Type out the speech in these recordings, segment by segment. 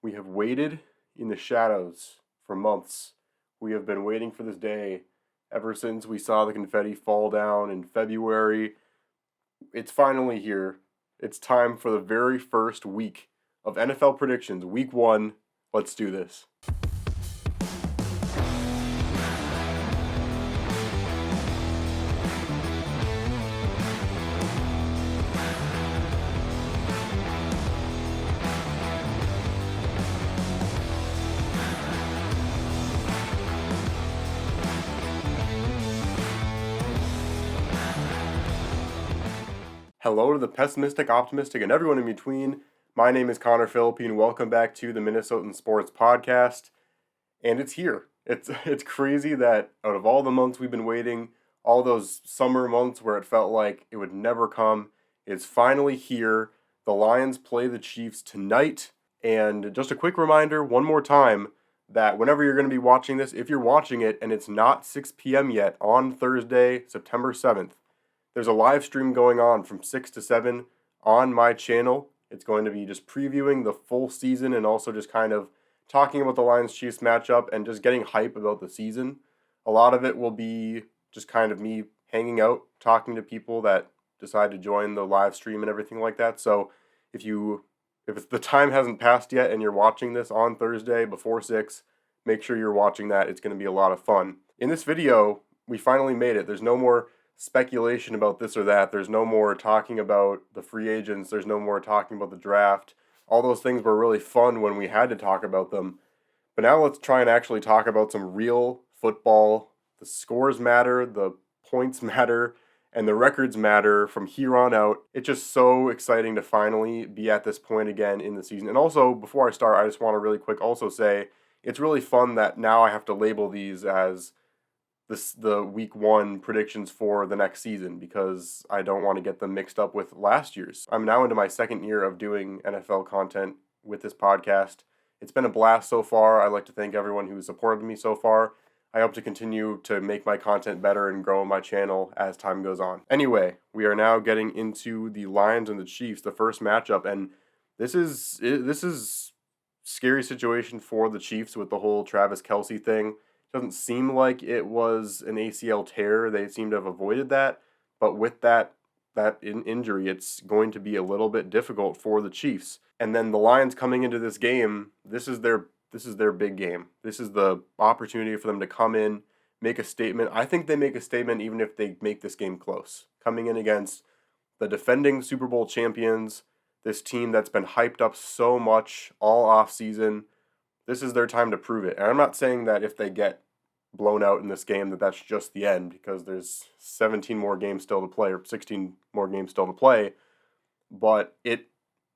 We have waited in the shadows for months. We have been waiting for this day ever since we saw the confetti fall down in February. It's finally here. It's time for the very first week of NFL predictions. Week 1. Let's do this. Hello to the pessimistic, optimistic, and everyone in between. My name is Connor Philippine. Welcome back to the Minnesotan Sports Podcast. And it's here. It's crazy that out of all the months we've been waiting, all those summer months where it felt like it would never come, it's finally here. The Lions play the Chiefs tonight. And just a quick reminder, one more time, that whenever you're going to be watching this, if you're watching it and it's not 6 p.m. yet on Thursday, September 7th, there's a live stream going on from 6 to 7 on my channel. It's going to be just previewing the full season and also just kind of talking about the Lions-Chiefs matchup and just getting hype about the season. A lot of it will be just kind of me hanging out, talking to people that decide to join the live stream and everything like that. So if the time hasn't passed yet and you're watching this on Thursday before 6, make sure you're watching that. It's going to be a lot of fun. In this video, we finally made it. There's no more speculation about this or that. There's no more talking about the free agents. There's no more talking about the draft. All those things were really fun when we had to talk about them. But now let's try and actually talk about some real football. The scores matter, the points matter, and the records matter from here on out. It's just so exciting to finally be at this point again in the season. And also, before I start, I just want to really quick also say it's really fun that now I have to label these as the week 1 predictions for the next season because I don't want to get them mixed up with last year's. I'm now into my second year of doing NFL content with this podcast. It's been a blast so far. I'd like to thank everyone who has supported me so far. I hope to continue to make my content better and grow my channel as time goes on. Anyway, we are now getting into the Lions and the Chiefs, the first matchup, and this is scary situation for the Chiefs with the whole Travis Kelce thing. Doesn't seem like it was an ACL tear. They seem to have avoided that. But with that injury, it's going to be a little bit difficult for the Chiefs. And then the Lions coming into this game, this is their big game. This is the opportunity for them to come in, make a statement. I think they make a statement even if they make this game close. Coming in against the defending Super Bowl champions, this team that's been hyped up so much all offseason. This is their time to prove it. And I'm not saying that if they get blown out in this game that that's just the end because there's 17 more games still to play or 16 more games still to play. But it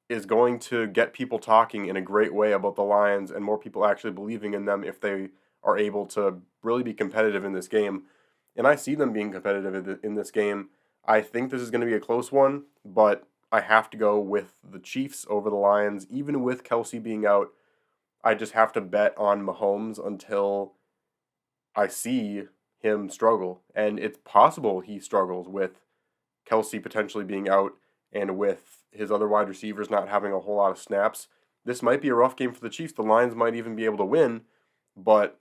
is going to get people talking in a great way about the Lions and more people actually believing in them if they are able to really be competitive in this game. And I see them being competitive in this game. I think this is going to be a close one, but I have to go with the Chiefs over the Lions, even with Kelce being out. I just have to bet on Mahomes until I see him struggle. And it's possible he struggles with Kelce potentially being out and with his other wide receivers not having a whole lot of snaps. This might be a rough game for the Chiefs. The Lions might even be able to win, but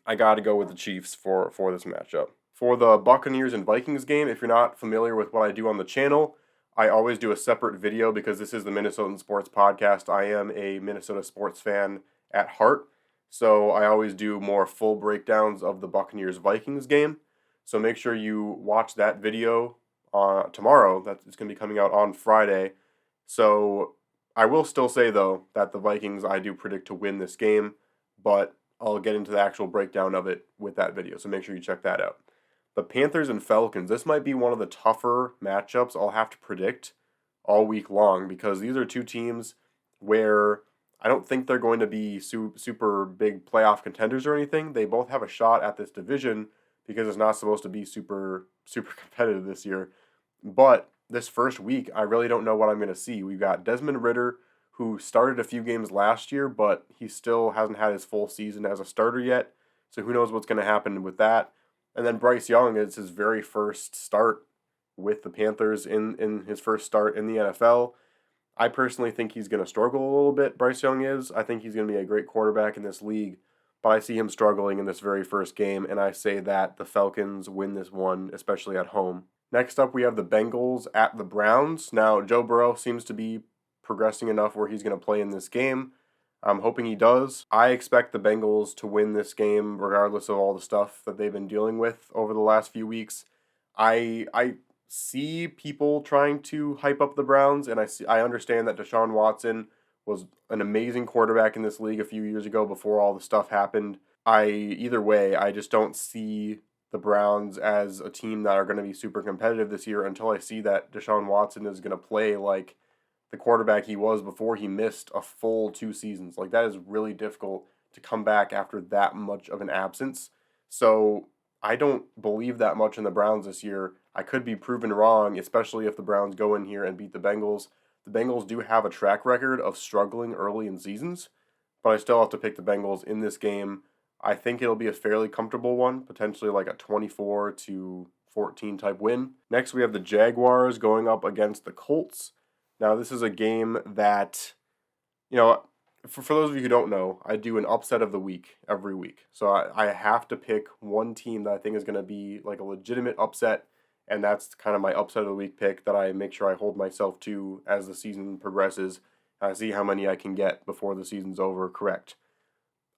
I got to go with the Chiefs for this matchup. For the Buccaneers and Vikings game, if you're not familiar with what I do on the channel, I always do a separate video because this is the Minnesotan Sports Podcast. I am a Minnesota sports fan at heart, so I always do more full breakdowns of the Buccaneers-Vikings game. So make sure you watch that video tomorrow. It's going to be coming out on Friday. So I will still say, though, that the Vikings I do predict to win this game, but I'll get into the actual breakdown of it with that video, so make sure you check that out. The Panthers and Falcons, this might be one of the tougher matchups I'll have to predict all week long because these are two teams where I don't think they're going to be super big playoff contenders or anything. They both have a shot at this division because it's not supposed to be super competitive this year. But this first week, I really don't know what I'm going to see. We've got Desmond Ridder, who started a few games last year, but he still hasn't had his full season as a starter yet. So who knows what's going to happen with that. And then Bryce Young is his very first start with the Panthers in his first start in the NFL. I personally think he's going to struggle a little bit, Bryce Young is. I think he's going to be a great quarterback in this league, but I see him struggling in this very first game, and I say that the Falcons win this one, especially at home. Next up, we have the Bengals at the Browns. Now, Joe Burrow seems to be progressing enough where he's going to play in this game. I'm hoping he does. I expect the Bengals to win this game regardless of all the stuff that they've been dealing with over the last few weeks. I see people trying to hype up the Browns, and I understand that Deshaun Watson was an amazing quarterback in this league a few years ago before all the stuff happened. Either way, I just don't see the Browns as a team that are going to be super competitive this year until I see that Deshaun Watson is going to play like the quarterback he was before he missed a full 2 seasons. Like, that is really difficult to come back after that much of an absence. So I don't believe that much in the Browns this year. I could be proven wrong, especially if the Browns go in here and beat the Bengals. The Bengals do have a track record of struggling early in seasons, but I still have to pick the Bengals in this game. I think it'll be a fairly comfortable one, potentially like a 24-14 type win. Next, we have the Jaguars going up against the Colts. Now, this is a game that, for those of you who don't know, I do an upset of the week every week. So I have to pick one team that I think is going to be like a legitimate upset, and that's kind of my upset of the week pick that I make sure I hold myself to as the season progresses. I see how many I can get before the season's over correct.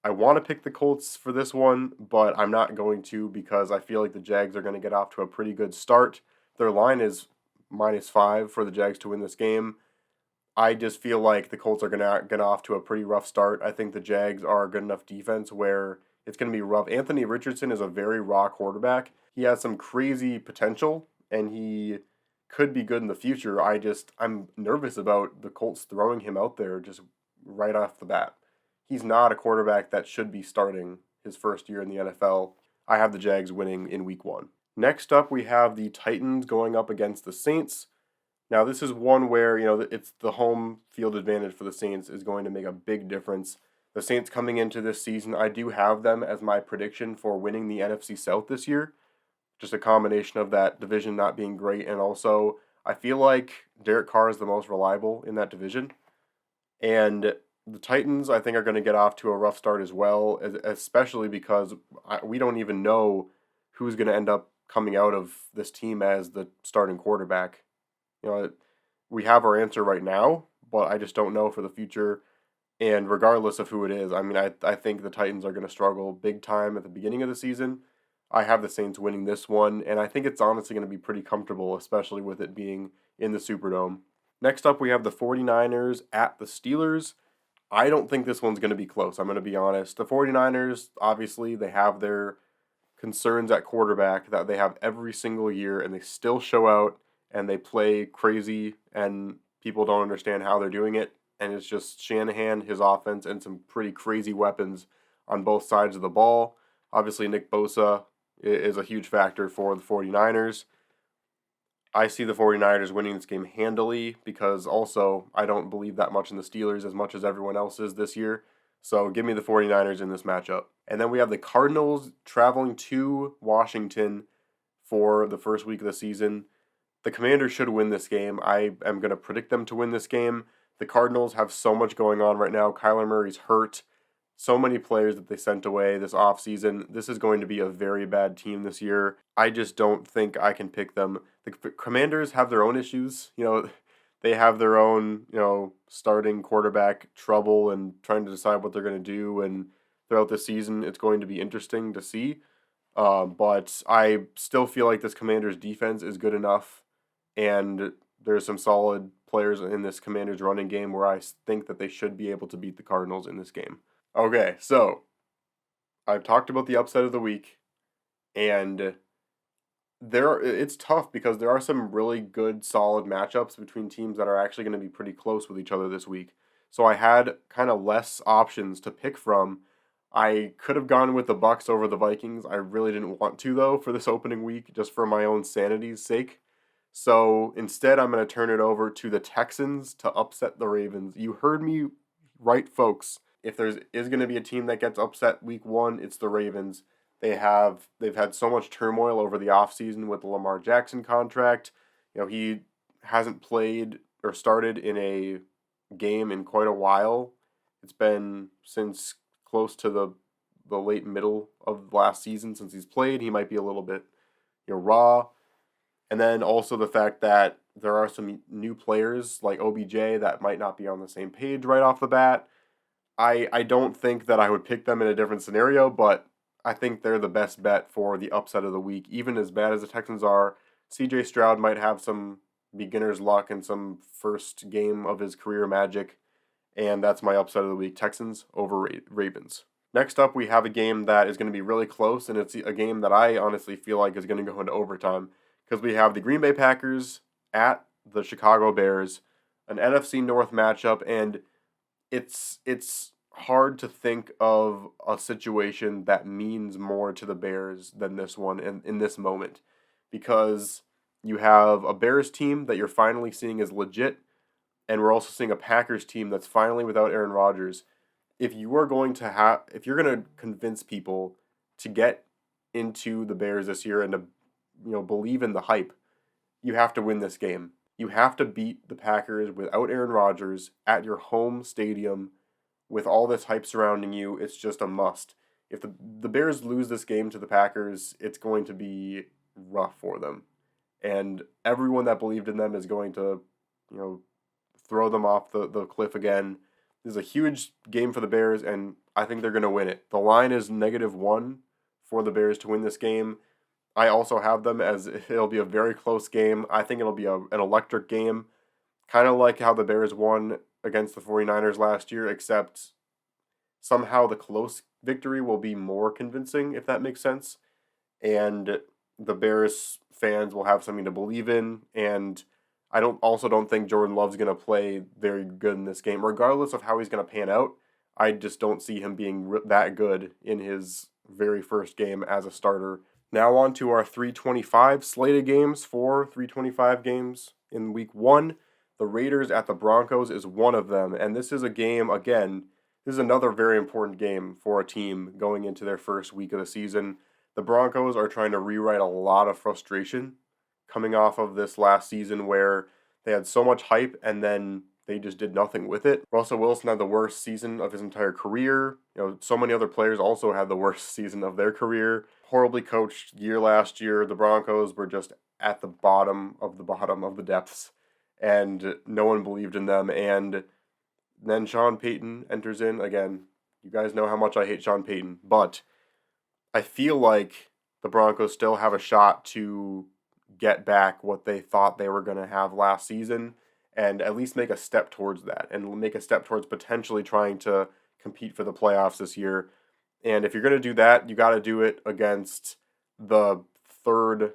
I want to pick the Colts for this one, but I'm not going to because I feel like the Jags are going to get off to a pretty good start. Their line is -5 for the Jags to win this game. I just feel like the Colts are going to get off to a pretty rough start. I think the Jags are a good enough defense where it's going to be rough. Anthony Richardson is a very raw quarterback. He has some crazy potential, and he could be good in the future. I'm nervous about the Colts throwing him out there just right off the bat. He's not a quarterback that should be starting his first year in the NFL. I have the Jags winning in week 1. Next up, we have the Titans going up against the Saints. Now, this is one where, it's the home field advantage for the Saints is going to make a big difference. The Saints coming into this season, I do have them as my prediction for winning the NFC South this year. Just a combination of that division not being great, and also I feel like Derek Carr is the most reliable in that division. And the Titans, I think, are going to get off to a rough start as well, especially because we don't even know who's going to end up coming out of this team as the starting quarterback. We have our answer right now, but I just don't know for the future. And regardless of who it is, I think the Titans are going to struggle big time at the beginning of the season. I have the Saints winning this one, and I think it's honestly going to be pretty comfortable, especially with it being in the Superdome. Next up, we have the 49ers at the Steelers. I don't think this one's going to be close, I'm going to be honest. The 49ers, obviously, they have their concerns at quarterback that they have every single year, and they still show out, and they play crazy, and people don't understand how they're doing it. And it's just Shanahan, his offense, and some pretty crazy weapons on both sides of the ball. Obviously, Nick Bosa is a huge factor for the 49ers. I see the 49ers winning this game handily because also I don't believe that much in the Steelers as much as everyone else is this year. So give me the 49ers in this matchup. And then we have the Cardinals traveling to Washington for the first week of the season. The Commanders should win this game. I am going to predict them to win this game. The Cardinals have so much going on right now. Kyler Murray's hurt. So many players that they sent away this offseason. This is going to be a very bad team this year. I just don't think I can pick them. The Commanders have their own issues. They have their own, starting quarterback trouble and trying to decide what they're going to do. And throughout the season, it's going to be interesting to see. But I still feel like this Commanders defense is good enough. And there's some solid players in this Commanders running game where I think that they should be able to beat the Cardinals in this game. Okay, so I've talked about the upset of the week, and it's tough because there are some really good, solid matchups between teams that are actually going to be pretty close with each other this week. So I had kind of less options to pick from. I could have gone with the Bucs over the Vikings. I really didn't want to, though, for this opening week, just for my own sanity's sake. So instead, I'm going to turn it over to the Texans to upset the Ravens. You heard me right, folks. If there is going to be a team that gets upset week 1, it's the Ravens. They've had so much turmoil over the offseason with the Lamar Jackson contract. He hasn't played or started in a game in quite a while. It's been since close to the late middle of last season since he's played. He might be a little bit raw. And then also the fact that there are some new players like OBJ that might not be on the same page right off the bat. I don't think that I would pick them in a different scenario, but I think they're the best bet for the upset of the week. Even as bad as the Texans are, CJ Stroud might have some beginner's luck and some first game of his career magic, and that's my upset of the week, Texans over Ravens. Next up, we have a game that is going to be really close, and it's a game that I honestly feel like is going to go into overtime, because we have the Green Bay Packers at the Chicago Bears, an NFC North matchup, and it's hard to think of a situation that means more to the Bears than this one in this moment, because you have a Bears team that you're finally seeing as legit, and we're also seeing a Packers team that's finally without Aaron Rodgers. If you're going to convince people to get into the Bears this year and to believe in the hype, you have to win this game. You have to beat the Packers without Aaron Rodgers at your home stadium with all this hype surrounding you. It's just a must. If the Bears lose this game to the Packers, it's going to be rough for them. And everyone that believed in them is going to, throw them off the cliff again. This is a huge game for the Bears, and I think they're going to win it. The line is -1 for the Bears to win this game. I also have them as it'll be a very close game. I think it'll be an electric game, kind of like how the Bears won against the 49ers last year, except somehow the close victory will be more convincing, if that makes sense. And the Bears fans will have something to believe in, and I don't think Jordan Love's going to play very good in this game, regardless of how he's going to pan out. I just don't see him being that good in his very first game as a starter. Now on to our 325 slated games. 325 games in week 1. The Raiders at the Broncos is one of them, and this is a game, again, this is another very important game for a team going into their first week of the season. The Broncos are trying to rewrite a lot of frustration coming off of this last season where they had so much hype and then they just did nothing with it. Russell Wilson had the worst season of his entire career. So many other players also had the worst season of their career. Horribly coached year last year. The Broncos were just at the bottom of the depths, and no one believed in them. And then Sean Payton enters in. Again, you guys know how much I hate Sean Payton, but I feel like the Broncos still have a shot to get back what they thought they were going to have last season and at least make a step towards that and make a step towards potentially trying to compete for the playoffs this year. And if you're going to do that, you got to do it against the third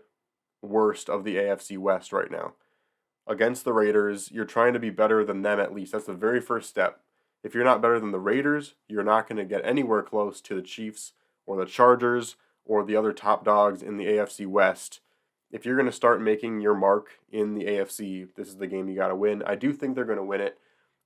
worst of the AFC West right now. Against the Raiders, you're trying to be better than them at least. That's the very first step. If you're not better than the Raiders, you're not going to get anywhere close to the Chiefs or the Chargers or the other top dogs in the AFC West. If you're going to start making your mark in the AFC, this is the game you got to win. I do think they're going to win it.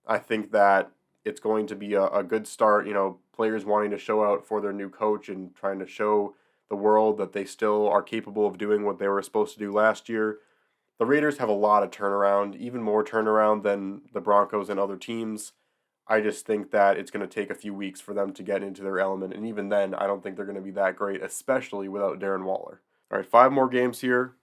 I think that it's going to be a good start. Players wanting to show out for their new coach and trying to show the world that they still are capable of doing what they were supposed to do last year. The Raiders have a lot of turnaround, even more turnaround than the Broncos and other teams. I just think that it's going to take a few weeks for them to get into their element, and even then, I don't think they're going to be that great, especially without Darren Waller. All right, 5 more games here.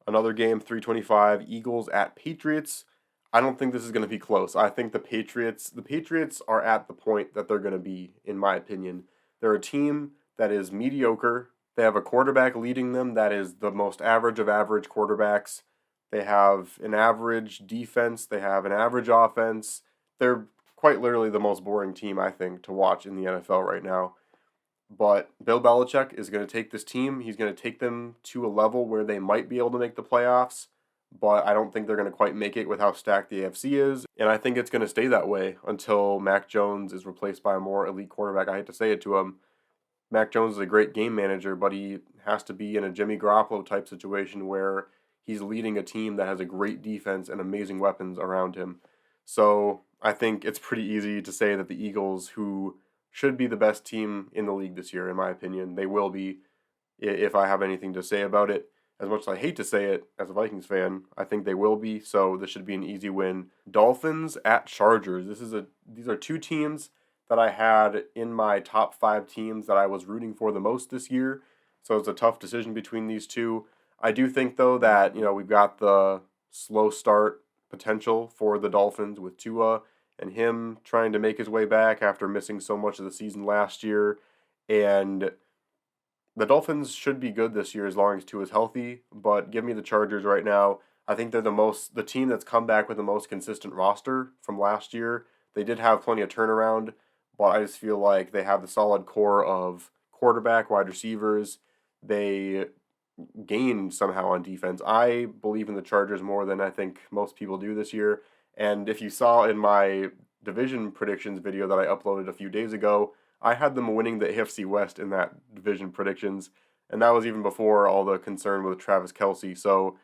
Another game, 325, Eagles at Patriots. I don't think this is going to be close. I think the Patriots are at the point that they're going to be, in my opinion. They're a team that is mediocre. They have a quarterback leading them that is the most average of average quarterbacks. They have an average defense. They have an average offense. They're quite literally the most boring team, I think, to watch in the NFL right now. But Bill Belichick is going to take this team. He's going to take them to a level where they might be able to make the playoffs, but I don't think they're going to quite make it with how stacked the AFC is. And I think it's going to stay that way until Mac Jones is replaced by a more elite quarterback. I hate to say it to him. Mac Jones is a great game manager, but he has to be in a Jimmy Garoppolo type situation where he's leading a team that has a great defense and amazing weapons around him. So I think it's pretty easy to say that the Eagles, who should be the best team in the league this year, in my opinion, they will be, if I have anything to say about it. as much as I hate to say it as a Vikings fan, I think they will be, so this should be an easy win. Dolphins at Chargers. These are two teams that I had in my top 5 teams that I was rooting for the most this year, so it's a tough decision between these two. I do think, though, that, we've got the slow start potential for the Dolphins with Tua and him trying to make his way back after missing so much of the season last year, and the Dolphins should be good this year as long as Tua is healthy, but give me the Chargers right now. I think they're the team that's come back with the most consistent roster from last year. They did have plenty of turnaround, but I just feel like they have the solid core of quarterback, wide receivers. They gained somehow on defense. I believe in the Chargers more than I think most people do this year. And if you saw in my division predictions video that I uploaded a few days ago, I had them winning the AFC West in that division predictions, and that was even before all the concern with Travis Kelce. So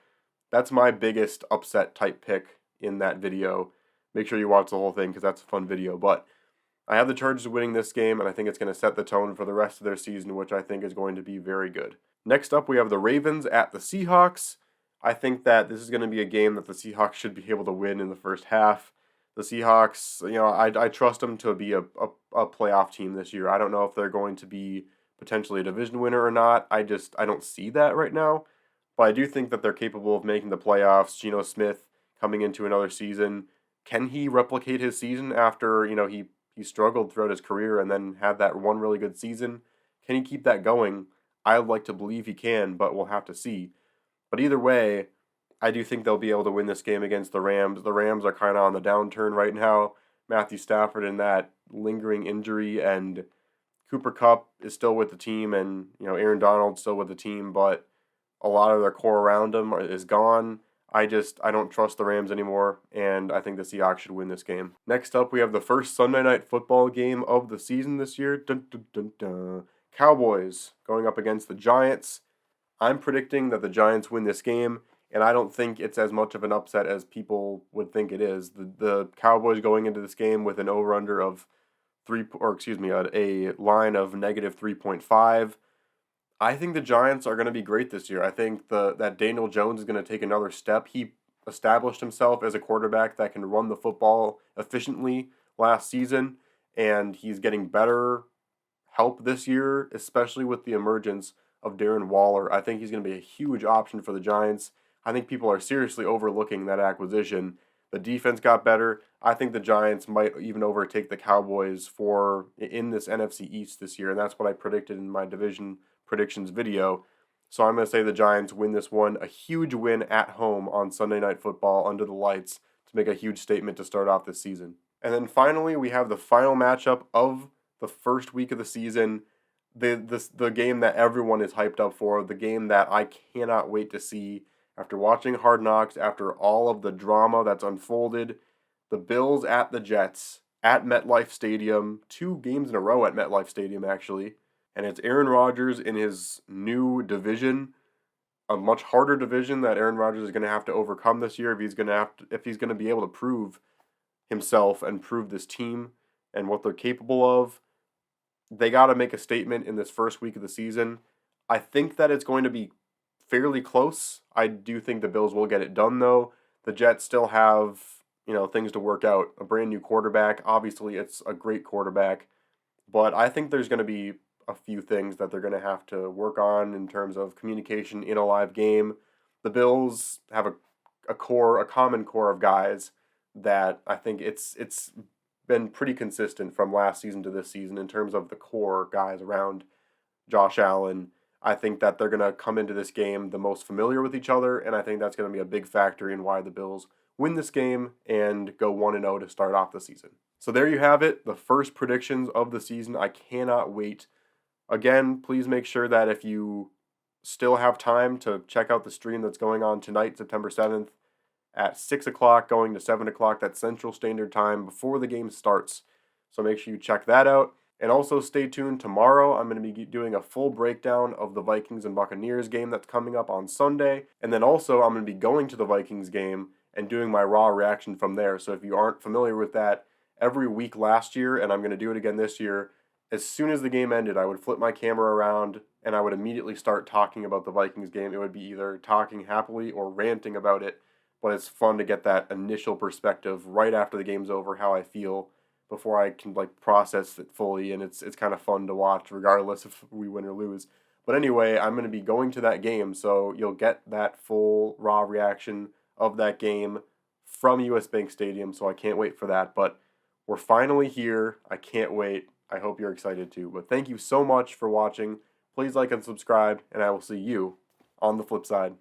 that's my biggest upset type pick in that video. Make sure you watch the whole thing because that's a fun video. But I have the Chargers winning this game, and I think it's going to set the tone for the rest of their season, which I think is going to be very good. Next up, we have the Ravens at the Seahawks. I think that this is going to be a game that the Seahawks should be able to win in the first half. The Seahawks, I trust them to be a playoff team this year. I don't know if they're going to be potentially a division winner or not. I don't see that right now. But I do think that they're capable of making the playoffs. Geno Smith coming into another season. Can he replicate his season after, he struggled throughout his career and then had that one really good season? Can he keep that going? I'd like to believe he can, but we'll have to see. But either way, I do think they'll be able to win this game against the Rams. The Rams are kind of on the downturn right now. Matthew Stafford in that lingering injury, and Cooper Kupp is still with the team, and Aaron Donald's still with the team, but a lot of their core around them is gone. I don't trust the Rams anymore, and I think the Seahawks should win this game. Next up, we have the first Sunday night football game of the season this year. Dun, dun, dun, dun. Cowboys going up against the Giants. I'm predicting that the Giants win this game, and I don't think it's as much of an upset as people would think it is. The Cowboys going into this game with an over-under of a line of negative 3.5. I think the Giants are going to be great this year. I think that Daniel Jones is going to take another step. He established himself as a quarterback that can run the football efficiently last season, and he's getting better help this year, especially with the emergence of Darren Waller. I think he's going to be a huge option for the Giants. I think people are seriously overlooking that acquisition. The defense got better. I think the Giants might even overtake the Cowboys in this NFC East this year, and that's what I predicted in my division predictions video. So I'm going to say the Giants win this one. A huge win at home on Sunday Night Football under the lights to make a huge statement to start off this season. And then finally, we have the final matchup of the first week of the season. The game that everyone is hyped up for, the game that I cannot wait to see after watching Hard Knocks, after all of the drama that's unfolded. The Bills at the Jets at MetLife Stadium, 2 games in a row at MetLife Stadium actually, and it's Aaron Rodgers in his new division, a much harder division that Aaron Rodgers is going to have to overcome this year if he's going to be able to prove himself and prove this team and what they're capable of. They got to make a statement in this first week of the season. I think that it's going to be fairly close. I do think the Bills will get it done, though. The Jets still have, things to work out. A brand new quarterback. Obviously, it's a great quarterback. But I think there's going to be a few things that they're going to have to work on in terms of communication in a live game. The Bills have a common core of guys that I think it's been pretty consistent from last season to this season in terms of the core guys around Josh Allen. I think that they're going to come into this game the most familiar with each other, and I think that's going to be a big factor in why the Bills win this game and go 1-0 to start off the season. So there you have it, the first predictions of the season. I cannot wait. Again, please make sure that if you still have time to check out the stream that's going on tonight, September 7th, at 6 o'clock going to 7 o'clock, that's Central Standard Time, before the game starts. So make sure you check that out. And also stay tuned tomorrow. I'm going to be doing a full breakdown of the Vikings and Buccaneers game that's coming up on Sunday. And then also I'm going to be going to the Vikings game and doing my raw reaction from there. So if you aren't familiar with that, every week last year, and I'm going to do it again this year, as soon as the game ended, I would flip my camera around and I would immediately start talking about the Vikings game. It would be either talking happily or ranting about it, but it's fun to get that initial perspective right after the game's over, how I feel before I can like process it fully, and it's kind of fun to watch regardless if we win or lose. But anyway, I'm going to be going to that game, so you'll get that full raw reaction of that game from US Bank Stadium, so I can't wait for that. But we're finally here. I can't wait. I hope you're excited too. But thank you so much for watching. Please like and subscribe, and I will see you on the flip side.